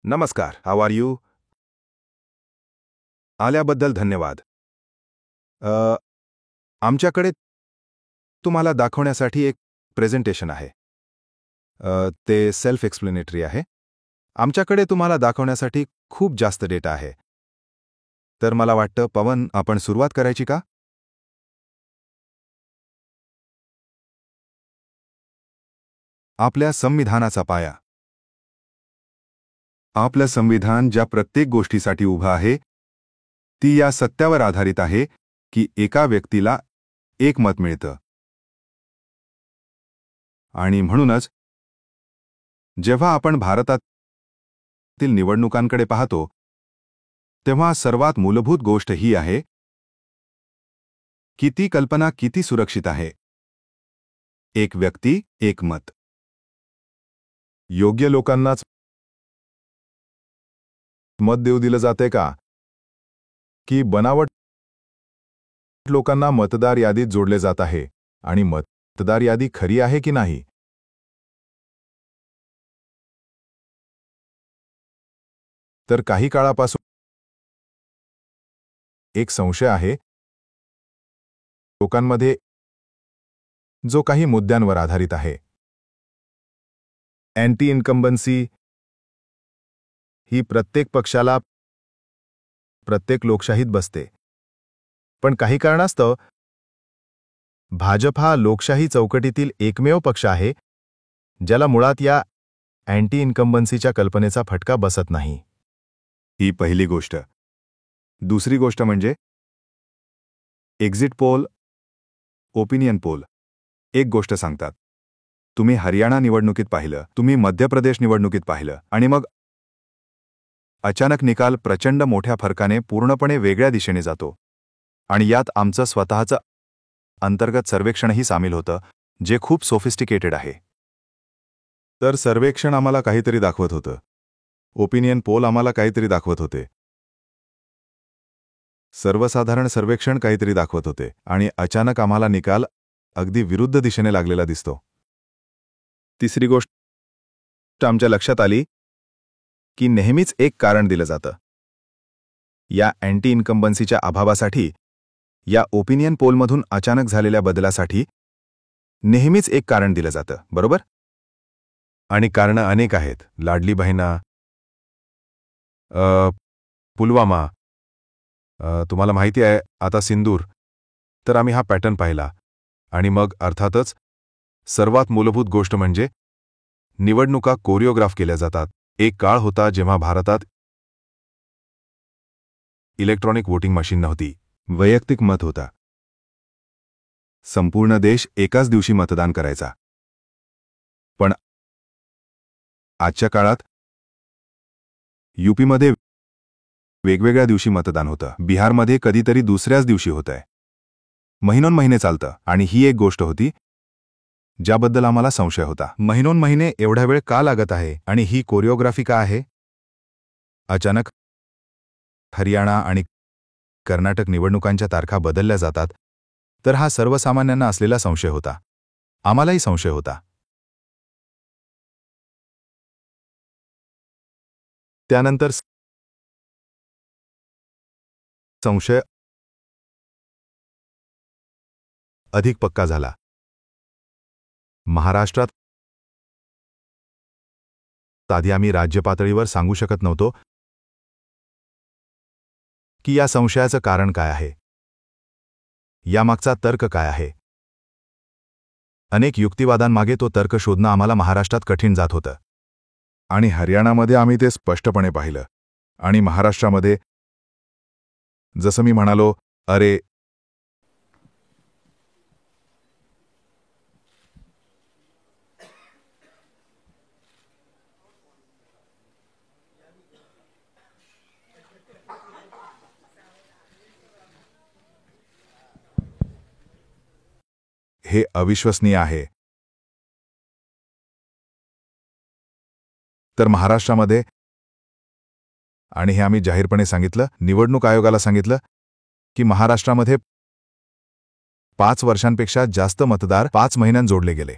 नमस्कार, how are you? आल्याबद्दल धन्यवाद. आमच्याकडे तुम्हाला दाखवण्यासाठी एक प्रेझेंटेशन आहे. ते सेल्फ एक्सप्लेनेटरी आहे. आमच्याकडे तुम्हाला दाखवण्यासाठी खूप जास्त डेटा आहे. तर मला वाटतं, पवन, आपण सुरुवात करायची का? आपल्या संविधानाचा पाया. आपलं संविधान ज्या प्रत्येक गोष्टीसाठी उभं आहे, ती या सत्यावर आधारित आहे की एका व्यक्तीला एक मत मिळतं. आणि म्हणूनच जेव्हा आपण भारतातील निवडणुकांकडे पाहतो, तेव्हा सर्वात मूलभूत गोष्ट ही आहे की ती कल्पना किती सुरक्षित आहे. एक व्यक्ती, एक मत. योग्य लोकांनाच मत देऊ दिलं जाते का, की बनावट लोकांना मतदार यादीत जोडले जात आहे आणि मतदार यादी खरी आहे की नाही? तर काही काळापासून एक संशय आहे लोकांमध्ये, जो काही मुद्द्यांवर आधारित आहे. अँटी इन्कम्बन्सी ही प्रत्येक पक्षाला प्रत्येक लोकशाहीत बसते. पण काही कारणास्तव भाजप हा लोकशाही चौकटीतील एकमेव पक्ष आहे ज्याला मुळात या अँटी इन्कम्बन्सीच्या कल्पनेचा फटका बसत नाही. ही पहिली गोष्ट. दुसरी गोष्ट म्हणजे एक्झिट पोल, ओपिनियन पोल एक गोष्ट सांगतात. तुम्ही हरियाणा निवडणुकीत पाहिलं, तुम्ही मध्य प्रदेश निवडणुकीत पाहिलं, आणि मग अचानक निकाल प्रचंड मोठ्या फरकाने पूर्णपणे वेगळ्या दिशेने जातो. आणि यात आमचं स्वतःचं अंतर्गत सर्वेक्षणही सामील होतं, जे खूप सोफिस्टिकेटेड आहे. तर सर्वेक्षण आम्हाला काहीतरी दाखवत होतं. ओपिनियन पोल आम्हाला काहीतरी दाखवत होते. सर्वसाधारण सर्वेक्षण काहीतरी दाखवत होते. आणि अचानक आम्हाला निकाल अगदी विरुद्ध दिशेने लागलेला दिसतो. तिसरी गोष्ट आमच्या लक्षात आली की नेहमीच एक कारण दिलं जातं. या अँटी इन्कम्बन्सीच्या अभावासाठी, या ओपिनियन पोलमधून अचानक झालेल्या बदलासाठी नेहमीच एक कारण दिलं जातं, बरोबर? आणि कारणं अनेक आहेत. लाडली बहिणा, पुलवामा, तुम्हाला माहिती आहे आता सिंदूर. तर आम्ही हा पॅटर्न पाहिला. आणि मग अर्थातच सर्वात मूलभूत गोष्ट म्हणजे निवडणुका कोरिओग्राफ केल्या जातात. एक काळ होता जेव्हा भारतात इलेक्ट्रॉनिक वोटिंग मशीन नव्हती. वैयक्तिक मत होता. संपूर्ण देश एकाच दिवशी मतदान करायचा. पण आजच्या काळात यूपीमध्ये वेगवेगळ्या दिवशी मतदान होतं. बिहारमध्ये कधीतरी दुसऱ्याच दिवशी होतंय. महिनोन-महिने चालतं. आणि ही एक गोष्ट होती ज्याबद्दल आम्हाला संशय होता. महिनोन-महिने एवढा वेळ का लागत आहे आणि ही कोरिओग्राफी का आहे? अचानक हरियाणा आणि कर्नाटक निवडणुकांच्या तारखा बदलल्या जातात. तर हा सर्वसामान्यांना असलेला संशय होता. आम्हालाही संशय होता. त्यानंतर संशय अधिक पक्का झाला. महाराष्ट्रात आधी आम्ही राज्य पातळीवर सांगू शकत नव्हतो की या संशयाचं कारण काय आहे, यामागचा तर्क काय आहे. अनेक युक्तिवादांमागे तो तर्क शोधणं आम्हाला महाराष्ट्रात कठीण जात होतं. आणि हरियाणामध्ये आम्ही ते स्पष्टपणे पाहिलं. आणि महाराष्ट्रामध्ये जसं मी म्हणालो, अरे हे अविश्वसनीय आहे. तर महाराष्ट्रामध्ये, आणि हे आम्ही जाहीरपणे सांगितलं, निवडणूक आयोगाला सांगितलं की महाराष्ट्रामध्ये 5 वर्षांपेक्षा जास्त मतदार 5 महिन्यांत जोडले गेले.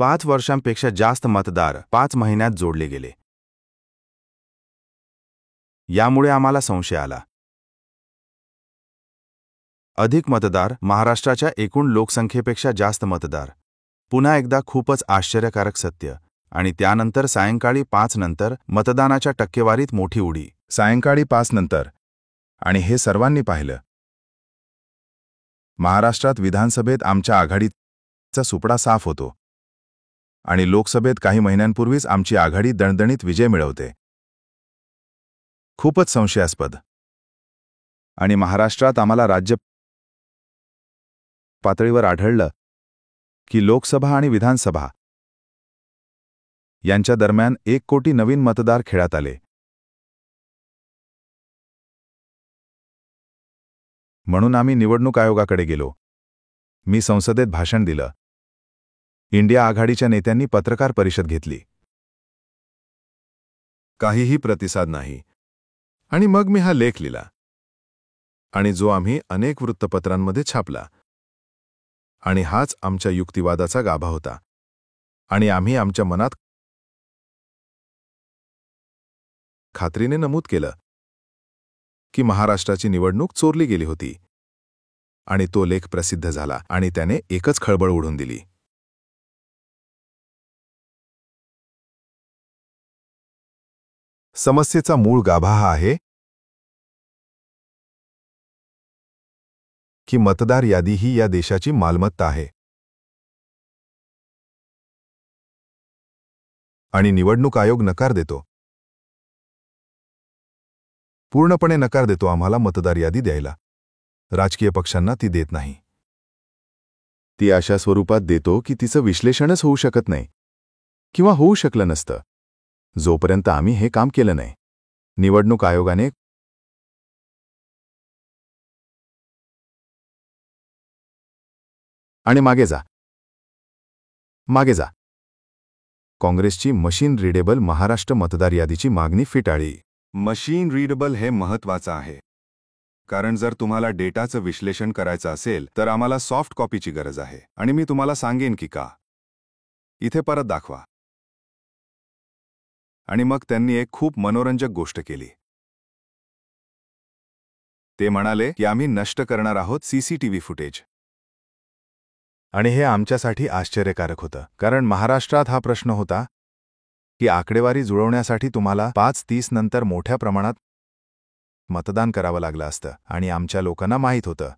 5 वर्षांपेक्षा जास्त मतदार 5 महिन्यात जोडले गेले. यामुळे आम्हाला संशय आला. अधिक मतदार, महाराष्ट्राच्या एकूण लोकसंख्येपेक्षा जास्त मतदार. पुन्हा एकदा खूपच आश्चर्यकारक सत्य. आणि त्यानंतर सायंकाळी 5 नंतर मतदानाच्या टक्केवारीत मोठी उडी. सायंकाळी 5 नंतर. आणि हे सर्वांनी पाहिलं. महाराष्ट्रात विधानसभेत आमच्या आघाडीचा सुपडा साफ होतो. आणि लोकसभेत काही महिन्यांपूर्वीच आमची आघाडी दणदणीत विजय मिळवते. खूपच संशयास्पद. आणि महाराष्ट्रात आम्हाला राज्य पातळीवर आढळलं की लोकसभा आणि विधानसभा यांच्या दरम्यान 1 कोटी नवीन मतदार खेळात आले. म्हणून आम्ही निवडणूक आयोगाकडे गेलो. मी संसदेत भाषण दिलं. इंडिया आघाडीच्या नेत्यांनी पत्रकार परिषद घेतली. काहीही प्रतिसाद नाही. आणि मग मी हा लेख लिहिला. आणि जो आम्ही अनेक वृत्तपत्रांमध्ये छापला. आणि हाच आमच्या युक्तिवादाचा गाभा होता. आणि आम्ही आमच्या मनात खात्रीने नमूद केलं की महाराष्ट्राची निवडणूक चोरली गेली होती. आणि तो लेख प्रसिद्ध झाला आणि त्याने एकच खळबळ उडवून दिली. समस्येचा मूळ गाभा हा आहे की मतदार यादी ही या देशाची मालमत्ता आहे. आणि निवडणूक आयोग नकार देतो. पूर्णपणे नकार देतो आम्हाला मतदार यादी द्यायला. राजकीय पक्षांना ती देत नाही. ती अशा स्वरूपात देतो की तिचं विश्लेषणच होऊ शकत नाही. किंवा होऊ शकलं नसतं. जोपर्यंत आम्ही हे काम केलं नाही. निवडणूक आयोगाने आणि मागे जा. काँग्रेसची मशीन रीडेबल महाराष्ट्र मतदार यादीची मागणी फेटाळली. मशीन रीडेबल हे महत्त्वाचं आहे. कारण जर तुम्हाला डेटाचं विश्लेषण करायचं असेल तर आम्हाला सॉफ्ट कॉपीची गरज आहे. आणि मी तुम्हाला सांगेन की का. इथे परत दाखवा. आणि मग त्यांनी एक खूप मनोरंजक गोष्ट केली. ते म्हणाले की आम्ही नष्ट करणार आहोत सीसीटीव्ही फुटेज. आणि हे आमच्यासाठी आश्चर्यकारक होतं. कारण महाराष्ट्रात हा प्रश्न होता की आकडेवारी जुळवण्यासाठी तुम्हाला 5:30 नंतर मोठ्या प्रमाणात मतदान करावं लागलं असतं. आणि आमच्या लोकांना माहीत होतं.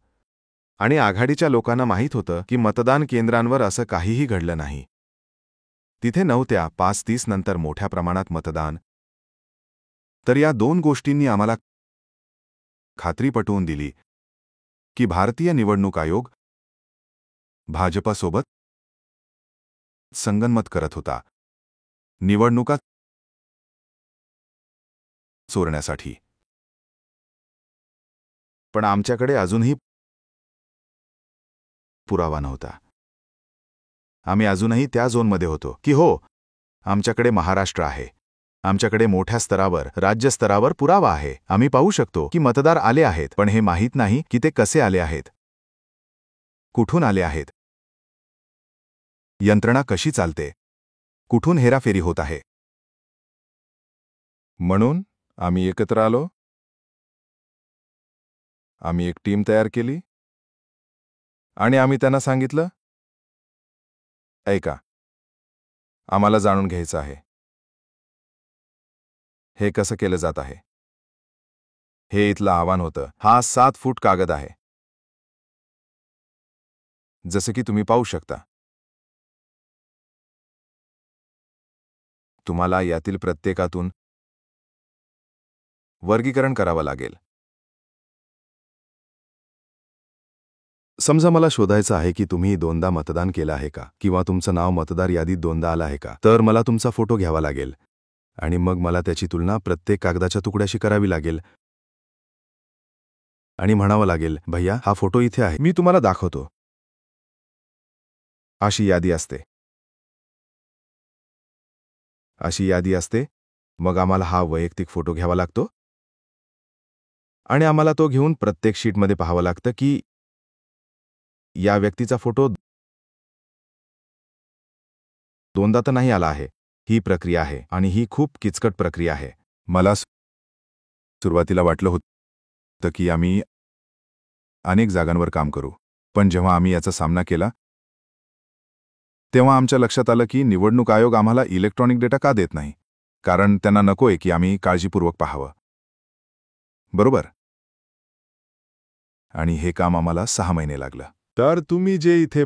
आणि आघाडीच्या लोकांना माहीत होतं की मतदान केंद्रांवर असं काहीही घडलं नाही. तिथे नव्हत्या 5:30 नंतर मोठ्या प्रमाणात मतदान. तर या 2 गोष्टींनी आम्हाला खात्री पटवून दिली की भारतीय निवडणूक आयोग भाजपासोबत संगनमत करत होता. निवडणुका चोरण्यासाठी. पण आमच्याकडे अजूनही पुरावा नव्हता. आम्ही अजूनही त्या झोनमध्ये होतो की हो, आमच्याकडे महाराष्ट्र आहे. आमच्याकडे मोठ्या स्तरावर, राज्य स्तरावर पुरावा आहे. आम्ही पाहू शकतो की मतदार आले आहेत. पण हे माहीत नाही की ते कसे आले आहेत. कुठून आले आहेत. यंत्रणा कशी चालते. कुठून हेराफेरी होत आहे. म्हणून आम्ही एकत्र आलो. आम्ही एक टीम तयार केली. आणि आम्ही त्यांना सांगितलं, ऐका, आम्हाला जाणून घ्यायचं आहे. हे कसं केलं जात आहे. हे इथलं आव्हान होतं. हा 7 फूट कागद आहे. जसं की तुम्ही पाहू शकता. तुम्हाला यातील प्रत्येकातून वर्गीकरण करावं लागेल. समजा मला शोधायचं आहे की तुम्ही 2दा मतदान केलं आहे का, किंवा तुमचं नाव मतदार यादीत 2दा आलं आहे का. तर मला तुमचा फोटो घ्यावा लागेल. आणि मग मला त्याची तुलना प्रत्येक कागदाच्या तुकड्याशी करावी लागेल. आणि म्हणावं लागेल, भैया हा फोटो इथे आहे. मी तुम्हाला दाखवतो. अशी यादी असते. मग आम्हाला हा वैयक्तिक फोटो घ्यावा लागतो. आणि आम्हाला तो घेऊन प्रत्येक शीटमध्ये पाहावं लागतं की या व्यक्तीचा फोटो दोनदा तर नाही आला आहे. ही प्रक्रिया आहे आणि ही खूप किचकट प्रक्रिया आहे. मला सुरुवातीला वाटलं होतं की आम्ही अनेक जागांवर काम करू, पण जेव्हा आम्ही याचा सामना केला तेव्हा आमच्या लक्षात आलं की निवडणूक आयोग आम्हाला इलेक्ट्रॉनिक डेटा का देत नाही, कारण त्यांना नकोय की आम्ही काळजीपूर्वक पाहावं. बरोबर. आणि हे काम आम्हाला 6 महिने लागलं. तर तुम्ही जे इथे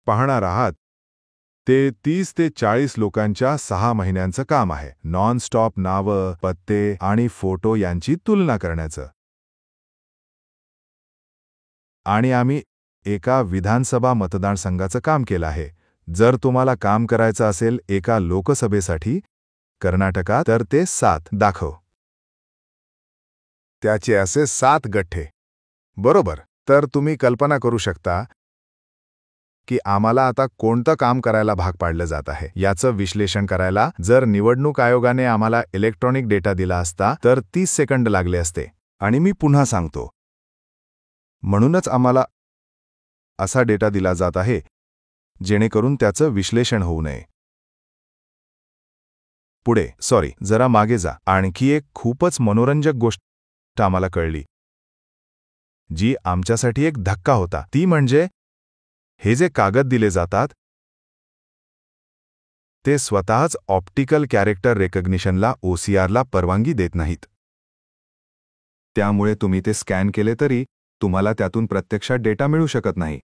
पाहणार आहात ते 30 ते 40 लोकांच्या 6 महिन्यांचं काम आहे. नॉन स्टॉप नावं, पत्ते आणि फोटो यांची तुलना करण्याचं. आणि आम्ही एका विधानसभा मतदारसंघाचं काम केलं आहे. जर तुम्हाला काम करायचं असेल एका लोकसभेसाठी कर्नाटकात, तर ते 7 दाखव. त्याचे असे 7 गठ्ठे. बरोबर. तर तुम्ही कल्पना करू शकता की आम्हाला आता कोणतं काम करायला भाग पाडलं जात आहे याचं विश्लेषण करायला जर निवडणूक आयोगाने आम्हाला इलेक्ट्रॉनिक डेटा दिला असता तर 30 सेकंद लागले असते. आणि मी पुन्हा सांगतो, म्हणूनच आम्हाला असा डेटा दिला जात आहे जेणेकरून त्याचं विश्लेषण होऊ नये. पुढे जरा मागे जा. आणखी एक खूपच मनोरंजक गोष्ट आम्हाला कळली, जी आमच्यासाठी एक धक्का होता. ती म्हणजे हे जे कागद दिले जातात ते स्वतःच ऑप्टिकल कॅरेक्टर रेकग्निशनला OCRला परवानगी देत नाहीत. त्यामुळे तुम्ही ते स्कॅन केले तरी तुम्हाला त्यातून प्रत्यक्षात डेटा मिळू शकत नाही.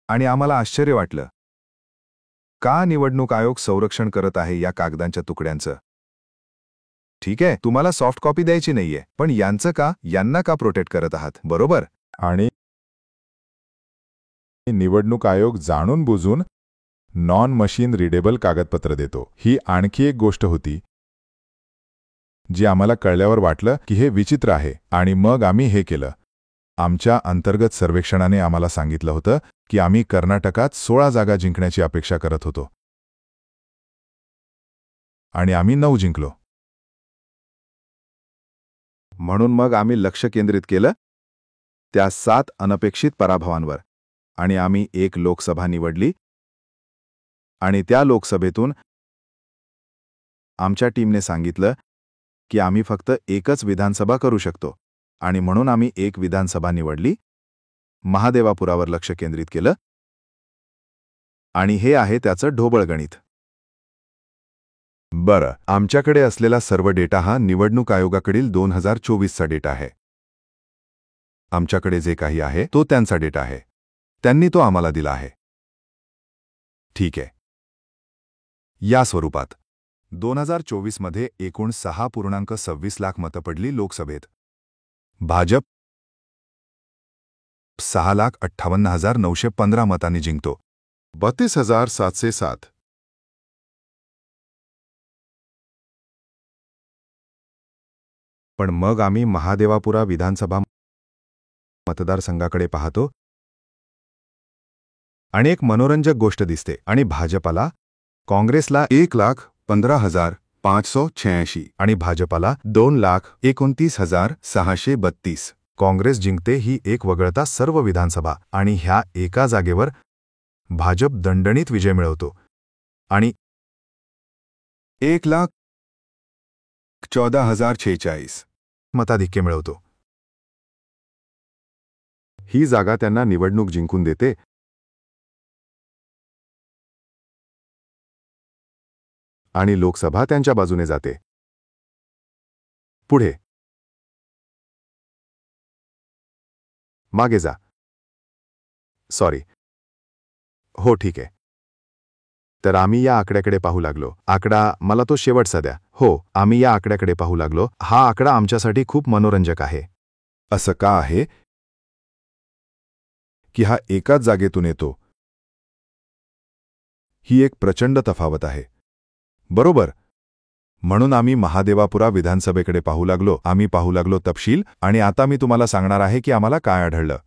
आणि आम्हाला आश्चर्य वाटलं, का निवडणूक आयोग संरक्षण करत आहे या कागदांच्या तुकड्यांचं? ठीक आहे, तुम्हाला सॉफ्ट कॉपी द्यायची नाहीये, पण यांना का प्रोटेक्ट करत आहात, बरोबर? आणि निवडणूक आयोग जाणून बुजून नॉन मशीन रिडेबल कागदपत्र देतो. ही आणखी एक गोष्ट होती जी आम्हाला कळल्यावर वाटलं की हे विचित्र आहे. आणि मग आम्ही हे केलं. आमच्या अंतर्गत सर्वेक्षणाने आम्हाला सांगितलं होतं की आम्ही कर्नाटकात 16 जागा जिंकण्याची अपेक्षा करत होतो. आणि आम्ही 9 जिंकलो. म्हणून मग आम्ही लक्ष केंद्रित केलं त्या 7 अनपेक्षित पराभवांवर. आणि आम्ही एक लोकसभा निवडली. आणि त्या लोकसभेतून आमच्या टीमने सांगितलं की आम्ही फक्त एकच विधानसभा करू शकतो. आणि म्हणून आम्ही एक विधानसभा निवडली. महादेवापुरावर लक्ष केंद्रित केलं. आणि हे आहे त्याचं ढोबळ गणित. बरं, आमच्याकडे असलेला सर्व डेटा हा निवडणूक आयोगाकडील 2024चा डेटा आहे. आमच्याकडे जे काही आहे तो त्यांचा डेटा आहे. त्यांनी तो आम्हाला दिला आहे. ठीक आहे. या स्वरूपात 2024 मध्ये एकूण 6.26 लाख मतं पडली लोकसभेत. भाजप 6,58,915 मतांनी जिंकतो. 32,707. पण मग आम्ही महादेवापुरा विधानसभा मतदारसंघाकडे पाहतो आणि एक मनोरंजक गोष्ट दिसते. आणि भाजपाला, काँग्रेसला 1,15,586 आणि भाजपाला 2,29,632. काँग्रेस जिंकते ही एक वगळता सर्व विधानसभा. आणि ह्या एका जागेवर भाजप दणदणीत विजय मिळवतो आणि 1,14,046 मताधिक्य मिळवतो. ही जागा त्यांना निवडणूक जिंकून देते. आणि लोकसभा त्यांच्या बाजूने जाते. पुढे मागे जा. हो, ठीक आहे. तर आम्ही या आकड्याकडे पाहू लागलो. आकडा मला तो शेवटचा द्या. हो, आम्ही या आकड्याकडे पाहू लागलो. हा आकडा आमच्यासाठी खूप मनोरंजक आहे. असं का आहे की हा एकाच जागेतून येतो? ही एक प्रचंड तफावत आहे, बरोबर? म्हणून आम्ही महादेवापुरा विधानसभेकडे पाहू लागलो. आम्ही पाहू लागलो तपशील. आणि आता मी तुम्हाला सांगणार आहे की आम्हाला काय आढळलं.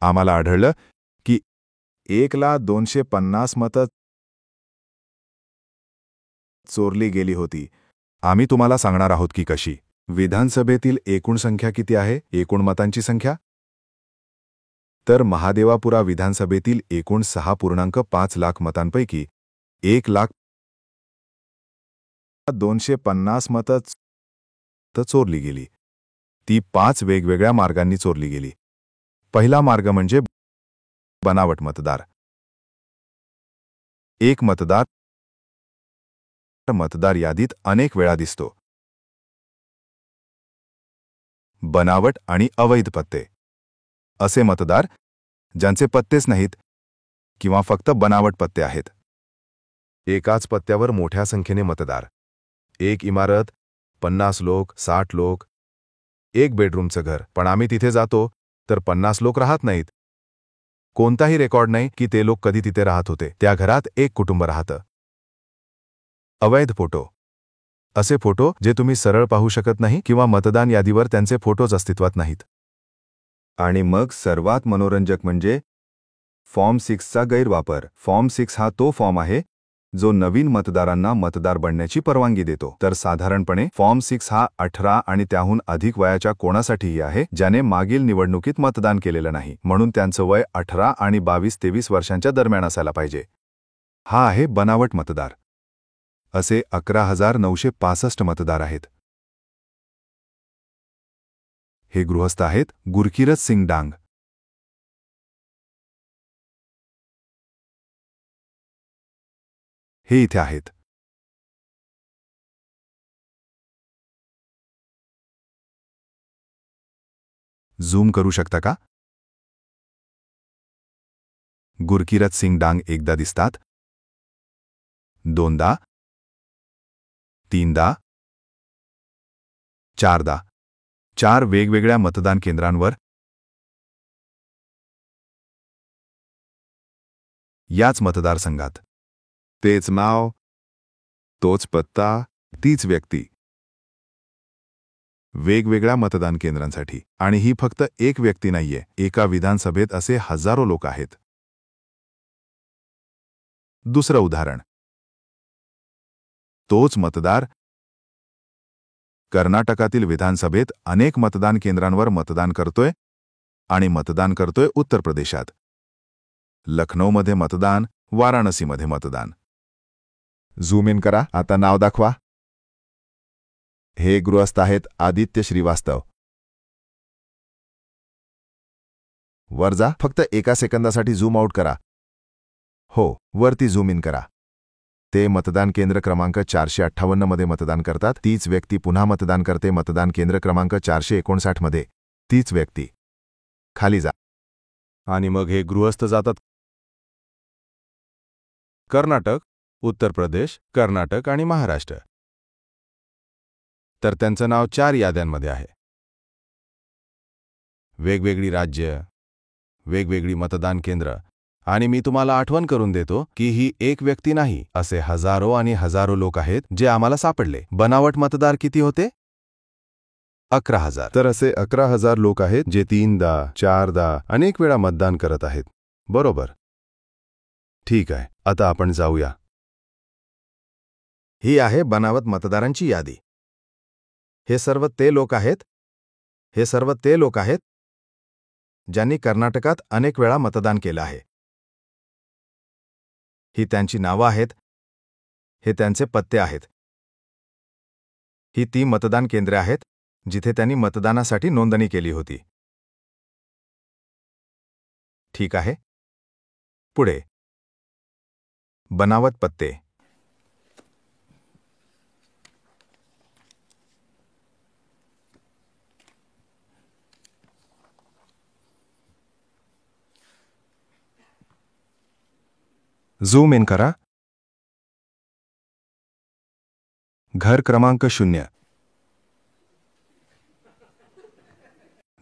आम्हाला आढळलं की 1,250 मतं चोरली गेली होती. आम्ही तुम्हाला सांगणार आहोत की कशी. विधानसभेतील एकूण संख्या किती आहे? एकूण मतांची संख्या? तर महादेवापुरा विधानसभेतील एकूण 6.5 लाख मतांपैकी 1,00,000 250 मतं चोरली गेली. ती 5 वेगवेगळ्या मार्गांनी चोरली गेली. पहिला मार्ग म्हणजे बनावट मतदार. एक मतदार मतदार यादीत अनेक वेळा दिसतो. बनावट आणि अवैध पत्ते. असे मतदार ज्यांचे पत्तेच नाहीत किंवा फक्त बनावट पत्ते आहेत. एकाच पत्त्यावर मोठ्या संख्येने मतदार. एक इमारत, 50 लोक, 60 लोक. एक बेडरूमचं घर, पण आम्ही तिथे जातो तर 50 लोक राहत नाहीत. कोणताही रेकॉर्ड नाही की ते लोक कधी तिथे राहत होते. त्या घरात एक कुटुंब राहतं. अवैध फोटो. असे फोटो जे तुम्ही सरळ पाहू शकत नाही किंवा मतदान यादीवर त्यांचे फोटोज अस्तित्वात नाहीत. आणि मग सर्वात मनोरंजक म्हणजे फॉर्म 6चा गैरवापर. फॉर्म 6 हा तो फॉर्म आहे जो नवीन मतदारांना मतदार बनण्याची परवानगी देतो. तर साधारणपणे फॉर्म 6 हा 18 आणि त्याहून अधिक वयाच्या कोणासाठीही आहे ज्याने मागील निवडणुकीत मतदान केलेलं नाही, म्हणून त्यांचं वय 18 आणि 22-23 वर्षांच्या दरम्यान असायला पाहिजे. हा आहे बनावट मतदार. असे 11,965 मतदार आहेत. हे गृहस्थ आहेत गुरकीरत सिंग डांग. हे इथे आहेत. झूम करू शकता का? गुरकीरत सिंग डांग एकदा दिसतात, दोनदा, तीनदा, चारदा. 4 वेगवेगळ्या मतदान केंद्रांवर. याच मतदारसंघात. तेच नाव, तोच पत्ता, तीच व्यक्ती. वेगवेगळ्या मतदान केंद्रांसाठी. आणि ही फक्त एक व्यक्ती नाहीये. एका विधानसभेत असे हजारो लोक आहेत. दुसरं उदाहरण. तोच मतदार कर्नाटकातील विधानसभेत अनेक मतदान केंद्रांवर मतदान करतोय आणि मतदान करतोय उत्तर प्रदेशात. लखनौमध्ये मतदान, वाराणसीमध्ये मतदान. झूम इन करा. आता नाव दाखवा. हे गृहस्थ आहेत आदित्य श्रीवास्तव. वर जा. फक्त एका सेकंदासाठी झूम आउट करा. हो, वरती झूम इन करा. ते मतदान केंद्र क्रमांक 458 मध्ये मतदान करतात. तीच व्यक्ती पुन्हा मतदान करते मतदान केंद्र क्रमांक 459 मध्ये. तीच व्यक्ती. खाली जा. आणि मग हे गृहस्थ जातात कर्नाटक, उत्तर प्रदेश, कर्नाटक आणि महाराष्ट्र. तर त्यांचं नाव 4 याद्यांमध्ये आहे. वेगवेगळी राज्य, वेगवेगळी मतदान केंद्र. आणि मी तुम्हाला आठवण करून देतो की ही एक व्यक्ती नाही, असे हजारो आणि हजारो लोक आहेत जे आम्हाला सापडले. बनावट मतदार किती होते? 11,000. तर असे 11,000 लोक आहेत जे 3दा, 4दा, अनेक वेळा मतदान करत आहेत. बरोबर. ठीक आहे, आता आपण जाऊया. ही आहे बनावट मतदारांची यादी. हे सर्व ते लोक आहेत ज्यांनी कर्नाटकात अनेक वेळा मतदान केलं आहे. ही त्यांची नावं आहेत. हे त्यांचे पत्ते आहेत. ही ती मतदान केंद्रे आहेत जिथे त्यांनी मतदानासाठी नोंदणी केली होती. ठीक आहे. पुढे. बनावट पत्ते. झूम इन करा. घर क्रमांक 0.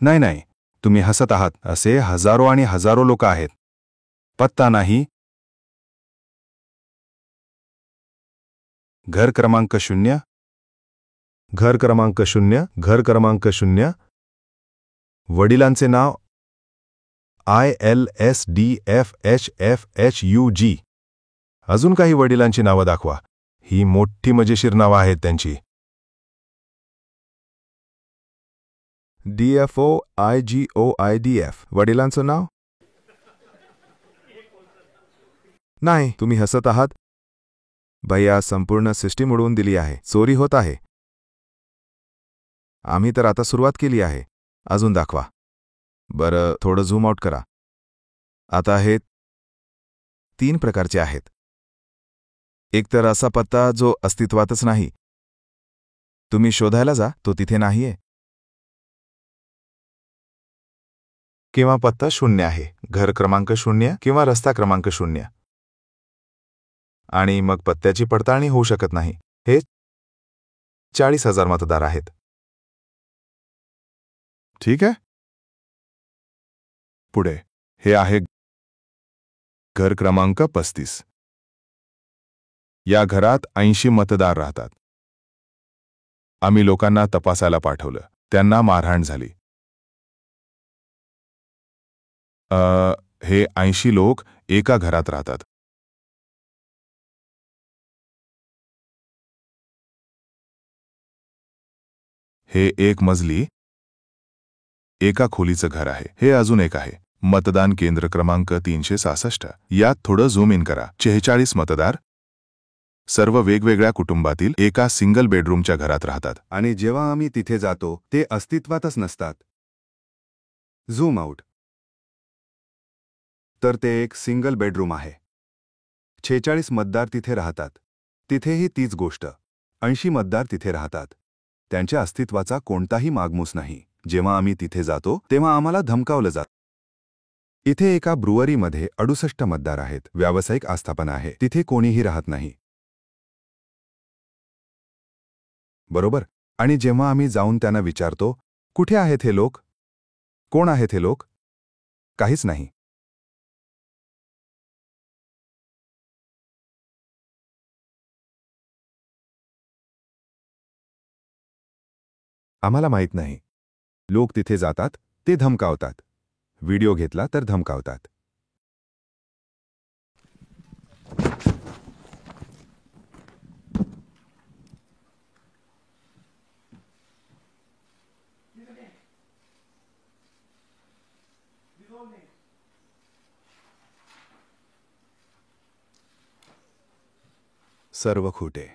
नाही, तुम्ही हसत आहात. असे हजारो आणि हजारो लोक आहेत. पत्ता नाही. घर क्रमांक 0. घर क्रमांक 0. घर क्रमांक 0. वडिलांचे नाव ILSDFHFHUG. अजून काही वडिलांची नावं दाखवा. ही मोठी मजेशीर नावं आहेत त्यांची. DFOIGOIDF. वडिलांचं नाव? नाही, तुम्ही हसत आहात. भैया, संपूर्ण सिस्टीम उडवून दिली आहे. चोरी होत आहे. आम्ही तर आता सुरुवात केली आहे. अजून दाखवा. बरं, थोडं झूम आउट करा. आता हे 3 प्रकारचे आहेत. एक तर असा पत्ता जो अस्तित्वातच नाही. तुम्ही शोधायला जा, तो तिथे नाहीये. किंवा पत्ता 0 आहे, घर क्रमांक 0 किंवा रस्ता क्रमांक 0. आणि मग पत्त्याची पडताळणी होऊ शकत नाही. हे 40,000 मतदार आहेत. ठीक आहे. पुढे हे आहे घर क्रमांक 35. या घरात 80 मतदार राहतात. आम्ही लोकांना तपासायला पाठवलं. त्यांना मारहाण झाली. हे 80 लोक एका घरात राहतात. हे एक मजली एका खोलीचं घर आहे. हे अजून एक आहे. मतदान केंद्र क्रमांक 366. यात थोडं झूम इन करा. 46 मतदार सर्व वेगवेगळ्या कुटुंबातील एका सिंगल बेडरूमच्या घरात राहतात. आणि जेव्हा आम्ही तिथे जातो ते अस्तित्वातच नसतात. Zoom out. तर ते एक सिंगल बेडरूम आहे. 46 मतदार तिथे राहतात. तिथेही तीच गोष्ट. 80 मतदार तिथे राहतात. त्यांच्या अस्तित्वाचा कोणताही मागमूस नाही. जेव्हा आम्ही तिथे जातो तेव्हा आम्हाला धमकावलं जातं. इथे एका ब्रुअरीमध्ये 68 मतदार आहेत. व्यावसायिक आस्थापना आहे. तिथे कोणीही राहत नाही. बरोबर. आणि जेव्हा आम्ही जाऊन त्यांना विचारतो, कुठे आहेत हे लोक? कोण आहेत हे लोक? काहीच नाही. आम्हाला माहीत नाही. लोक तिथे जातात, ते धमकावतात. व्हिडिओ घेतला तर धमकावतात. सर्व खोटे.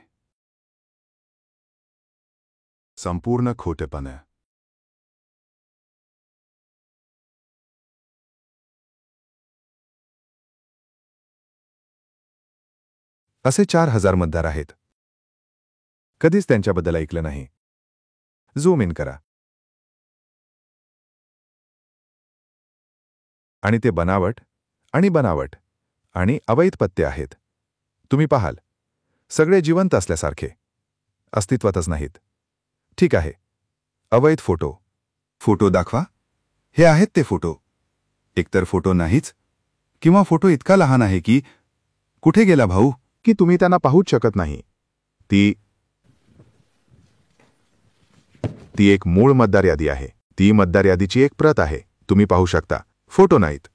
संपूर्ण खोटेपणा. असे 4,000 मतदार आहेत. कधीच त्यांच्याबद्दल ऐकलं नाही. झूम इन करा. आणि ते बनावट आणि अवैध पत्ते आहेत. तुम्ही पाहाल, सगळे जिवंत असल्यासारखे. अस्तित्वातच नाहीत. ठीक आहे. अवैध फोटो. फोटो दाखवा. हे आहेत ते फोटो. एकतर फोटो नाहीच, किंवा फोटो इतका लहान आहे की कुठे गेला भाऊ की तुम्ही त्यांना पाहूच शकत नाही. ती एक मूळ मतदार यादी आहे. ती मतदार यादीची एक प्रत आहे. तुम्ही पाहू शकता. फोटो नाहीत.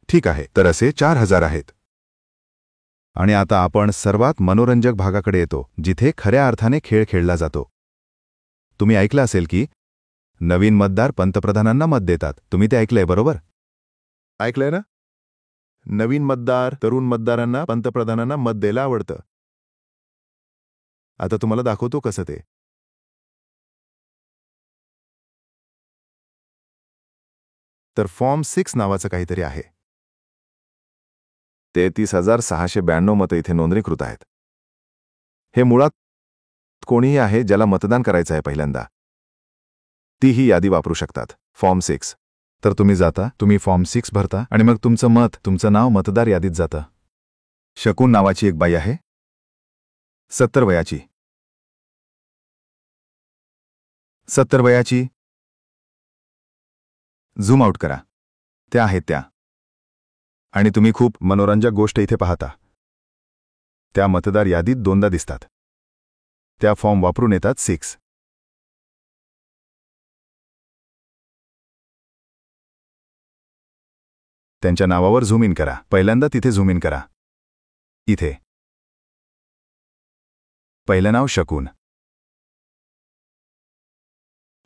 ठीक आहे. तर असे 4,000 आहेत. आणि आता आपण सर्वात मनोरंजक भागाकडे येतो, जिथे खऱ्या अर्थाने खेळ खेळला जातो. तुम्ही ऐकलं असेल की नवीन मतदार पंतप्रधानांना मत देतात. तुम्ही ते ऐकलंय बरोबर? ऐकलंय ना? नवीन मतदार तरुण मतदारांना पंतप्रधानांना मत द्यायला आवडतं. आता तुम्हाला दाखवतो कसं ते. तर फॉर्म 6 नावाचं काहीतरी आहे. 33,692 मतं इथे नोंदणीकृत आहेत. हे मुळात कोणीही आहे ज्याला मतदान करायचं आहे पहिल्यांदा. तीही यादी वापरू शकतात. फॉर्म 6. तर तुम्ही जाता, तुम्ही फॉर्म 6 भरता आणि मग तुमचं नाव मतदार यादीत जातं. शकून नावाची एक बाई आहे. 70 वयाची. 70 वयाची. झूम आउट करा. त्या आहेत त्या. आणि तुम्ही खूप मनोरंजक गोष्ट इथे पाहता. त्या मतदार यादीत दोनदा दिसतात. त्या फॉर्म वापरून येतात 6. त्यांच्या नावावर झूम इन करा. पहिल्यांदा तिथे झूम इन करा. इथे पहिलं नाव शकून.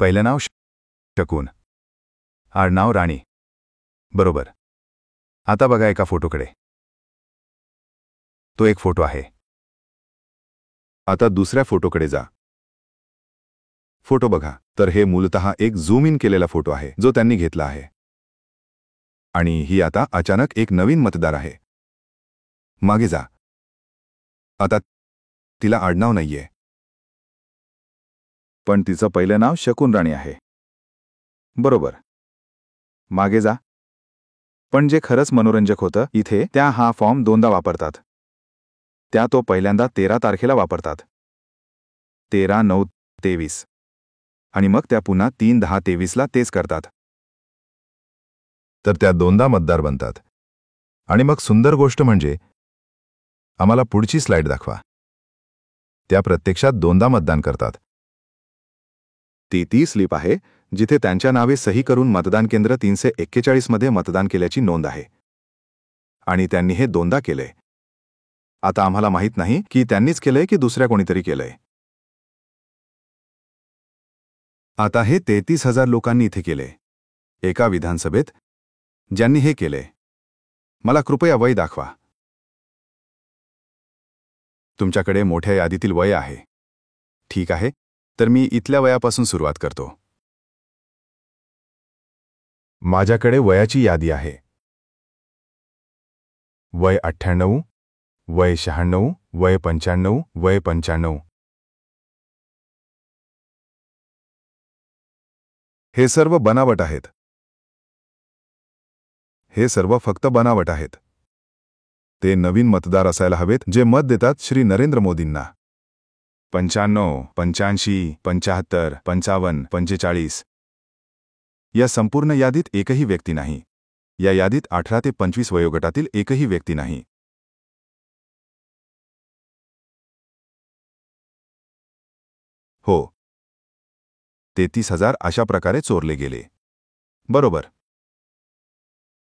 पहिलं नाव शकून. आडनाव राणी. बरोबर. आता बघा एका फोटोकडे. तो एक फोटो आहे. आता दुसऱ्या फोटोकडे जा. फोटो बघा, तर हे मूलतः एक झूम इन केलेला फोटो आहे जो त्यांनी घेतला आहे. आणि ही आता अचानक एक नवीन मतदार आहे. मागे जा. आता तिला आडनाव नाहीये, पण तिचं पहिलं नाव शकुन राणी आहे. बरोबर. मागे जा. पण जे खरंच मनोरंजक होतं इथे, त्या हा फॉर्म दोनदा वापरतात. त्या तो पहिल्यांदा 13 तारखेला वापरतात. 13/9/23. आणि मग त्या पुन्हा 3/10/23ला तेच करतात. तर त्या दोनदा मतदार बनतात. आणि मग सुंदर गोष्ट म्हणजे, आम्हाला पुढची स्लाइड दाखवा. त्या प्रत्यक्षात दोनदा मतदान करतात. ती स्लिप आहे जिथे त्यांच्या नावे सही करून मतदान केंद्र 341 मध्ये मतदान केल्याची नोंद आहे. आणि त्यांनी हे दोनदा केलंय. आता आम्हाला माहित नाही की त्यांनीच केलंय की दुसऱ्या कोणीतरी केलंय. आता हे 33,000 लोकांनी इथे केले. एका विधानसभेत ज्यांनी हे केले. मला कृपया वय दाखवा. तुमच्याकडे मोठ्या यादीतील वय आहे. ठीक आहे, तर मी इथल्या वयापासून सुरुवात करतो. माझ्याकडे वयाची यादी आहे. वय 98, वय 96, वय 95, वय 95. हे सर्व बनावट आहेत. हे सर्व फक्त बनावट आहेत. ते नवीन मतदार असायला हवेत जे मत देतात श्री नरेंद्र मोदींना. 95, 85, 75, 55, 45. या संपूर्ण यादीत एकही व्यक्ती नाही. या यादीत 18 ते 25 वयोगटातील एकही व्यक्ती नाही. हो. 33,000 अशा प्रकारे चोरले गेले. बरोबर.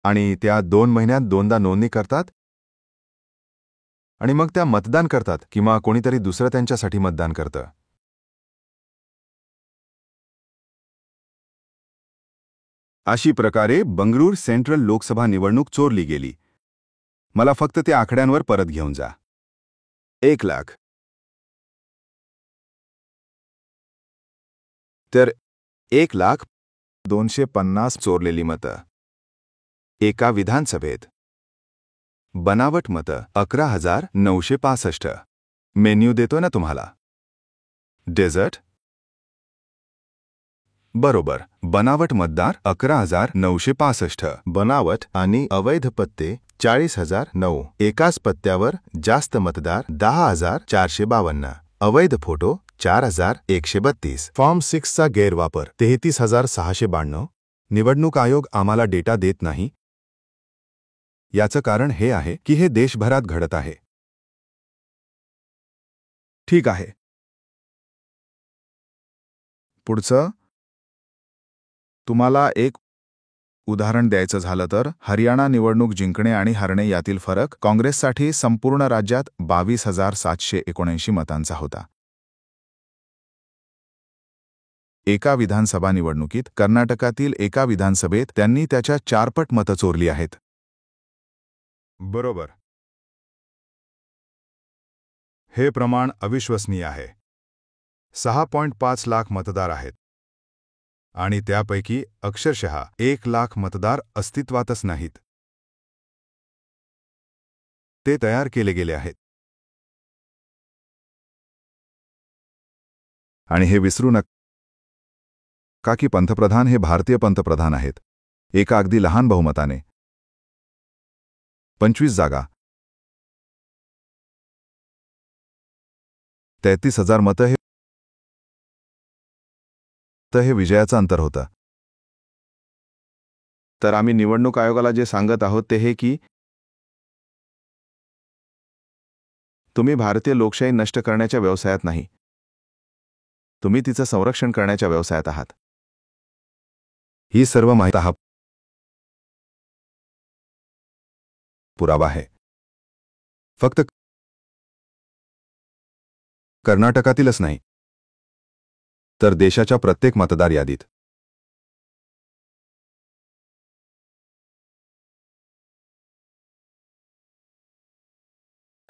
आणि त्या 2 महिन्यात दोनदा नोंदणी करतात. आणि मग त्या मतदान करतात किंवा कोणीतरी दुसरं त्यांच्यासाठी मतदान करतं. अशी प्रकारे बंगळूर सेंट्रल लोकसभा निवडणूक चोरली गेली. मला फक्त त्या आकड्यांवर परत घेऊन जा. 1,00,000. तर 1,250,000 चोरलेली मतं. एका विधानसभेत. बनावट मतं 11,965. मेन्यू देतो ना तुम्हाला. डेझर्ट. बरोबर. बनावट मतदार 11,965. बनावट आणि अवैध पत्ते 40,009. एकाच पत्त्यावर जास्त मतदार 10,452. अवैध फोटो 4,132. फॉर्म 6चा गैरवापर 33,692. निवडणूक आयोग आम्हाला डेटा देत नाही. याचं कारण हे आहे की हे देशभरात घडत आहे. ठीक आहे. पुढचं. तुम्हाला एक उदाहरण द्यायचं झालं तर हरियाणा निवडणूक जिंकणे आणि हरणे यातील फरक काँग्रेससाठी संपूर्ण राज्यात 22,779 मतांचा होता. एका विधानसभा निवडणुकीत कर्नाटकातील एका विधानसभेत त्यांनी त्याच्या 4 पट मतं चोरली आहेत. बरोबर. हे प्रमाण अविश्वसनीय आहे. 6.5 लाख मतदार आहेत. आणि त्यापैकी अक्षरशः 1,00,000 मतदार अस्तित्वातच नाहीत. ते तयार केले गेले आहेत. आणि हे विसरू नका की पंतप्रधान हे भारतीय पंतप्रधान आहेत. एका अगदी लहान बहुमताने. 25 जागा. 33,000 मतं हे विजयाचं अंतर होतं. तर आम्ही निवडणूक आयोगाला जे सांगत आहोत ते हे की तुम्ही भारतीय लोकशाही नष्ट करण्याच्या व्यवसायात नाही. तुम्ही तिचं संरक्षण करण्याच्या व्यवसायात आहात. ही सर्व माहिती हा पुरावा आहे. फक्त कर्नाटकातीलच नाही, तर देशाच्या प्रत्येक मतदार यादीत.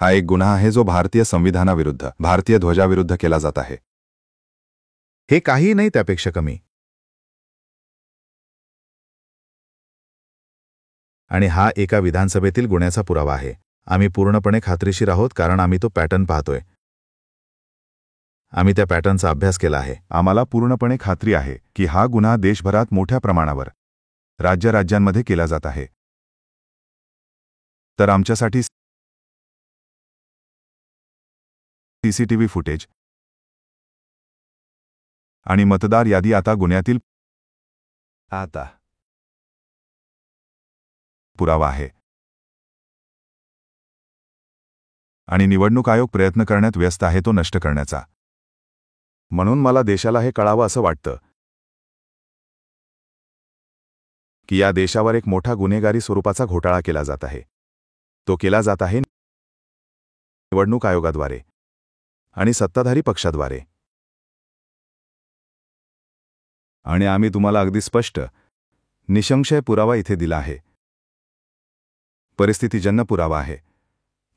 हा एक गुन्हा आहे जो भारतीय संविधानाविरुद्ध, भारतीय ध्वजाविरुद्ध केला जात आहे. हे काहीही नाही त्यापेक्षा कमी. आणि हा एका विधानसभेतील गुन्ह्याचा पुरावा आहे. आम्ही पूर्णपणे खात्रीशीर आहोत कारण आम्ही तो पॅटर्न पाहतोय. आम्ही त्या पॅटर्नचा अभ्यास केला आहे. आम्हाला पूर्णपणे खात्री आहे की हा गुन्हा देशभरात मोठ्या प्रमाणावर राज्यांमध्ये केला जात आहे. तर आमच्यासाठी सीसीटीव्ही फुटेज आणि मतदार यादी आता गुन्ह्यातील पुरावा आहे. आणि निवडणूक आयोग प्रयत्न करण्यात व्यस्त आहे तो नष्ट करण्याचा. म्हणून मला देशाला हे कळावं असं वाटतं की या देशावर एक मोठा गुन्हेगारी स्वरूपाचा घोटाळा केला जात आहे. तो केला जात आहे निवडणूक आयोगाद्वारे आणि सत्ताधारी पक्षाद्वारे. आणि आम्ही तुम्हाला अगदी स्पष्ट, निसंशय पुरावा इथे दिला आहे. परिस्थितीजन्य पुरावा आहे.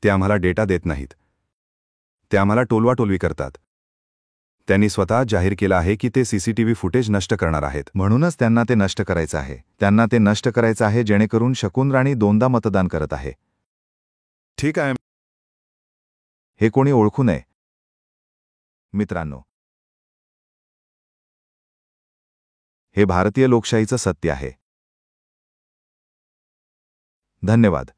ते आम्हाला डेटा देत नाहीत. ते आम्हाला टोलवाटोलवी करतात. त्यांनी स्वतः जाहीर केलं आहे की ते सीसीटीव्ही फुटेज नष्ट करणार आहेत. म्हणूनच त्यांना ते नष्ट करायचं आहे. त्यांना ते नष्ट करायचं आहे जेणेकरून शकुन राणी दोनदा मतदान करत आहे. ठीक आहे. हे कोणी ओळखू नये. मित्रांनो, हे भारतीय लोकशाहीचं सत्य आहे. धन्यवाद.